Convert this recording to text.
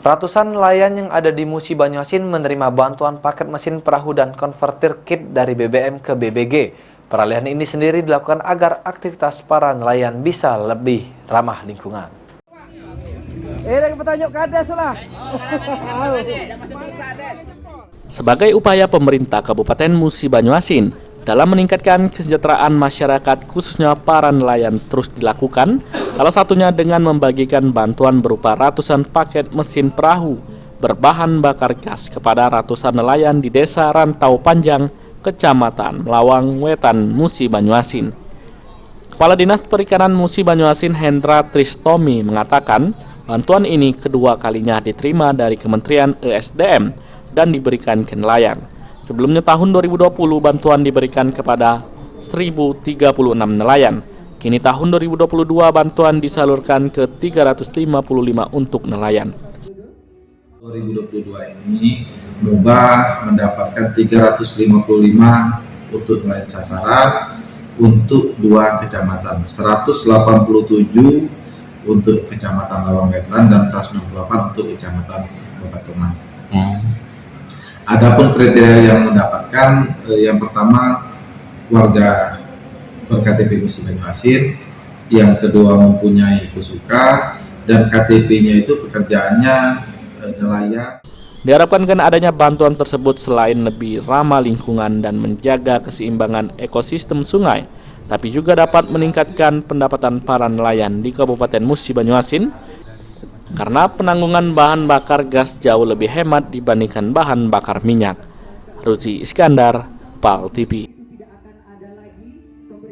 Ratusan nelayan yang ada di Musi Banyuasin menerima bantuan paket mesin perahu dan konverter kit dari BBM ke BBG. Peralihan ini sendiri dilakukan agar aktivitas para nelayan bisa lebih ramah lingkungan. Sebagai upaya pemerintah Kabupaten Musi Banyuasin dalam meningkatkan kesejahteraan masyarakat khususnya para nelayan terus dilakukan, salah satunya dengan membagikan bantuan berupa ratusan paket mesin perahu berbahan bakar gas kepada ratusan nelayan di Desa Rantau Panjang, Kecamatan Lawang Wetan, Musi Banyuasin. Kepala Dinas Perikanan Musi Banyuasin Hendra Tristomi mengatakan bantuan ini kedua kalinya diterima dari Kementerian ESDM dan diberikan ke nelayan. Sebelumnya tahun 2020 bantuan diberikan kepada 1.036 nelayan. Kini tahun 2022 bantuan disalurkan ke 355 untuk nelayan. 2022 ini Muba mendapatkan 355 untuk nelayan sasaran untuk 2 kecamatan, 187 untuk Kecamatan Lawang Wetan dan 168 untuk Kecamatan Bebatuman. Adapun kriteria yang mendapatkan, yang pertama warga ber-KTP Musi Banyuasin, yang kedua mempunyai Kusuka, dan KTP-nya itu pekerjaannya nelayan. Diharapkan dengan adanya bantuan tersebut selain lebih ramah lingkungan dan menjaga keseimbangan ekosistem sungai, tapi juga dapat meningkatkan pendapatan para nelayan di Kabupaten Musi Banyuasin karena penanggungan bahan bakar gas jauh lebih hemat dibandingkan bahan bakar minyak. Ruzi Iskandar, PAL TV.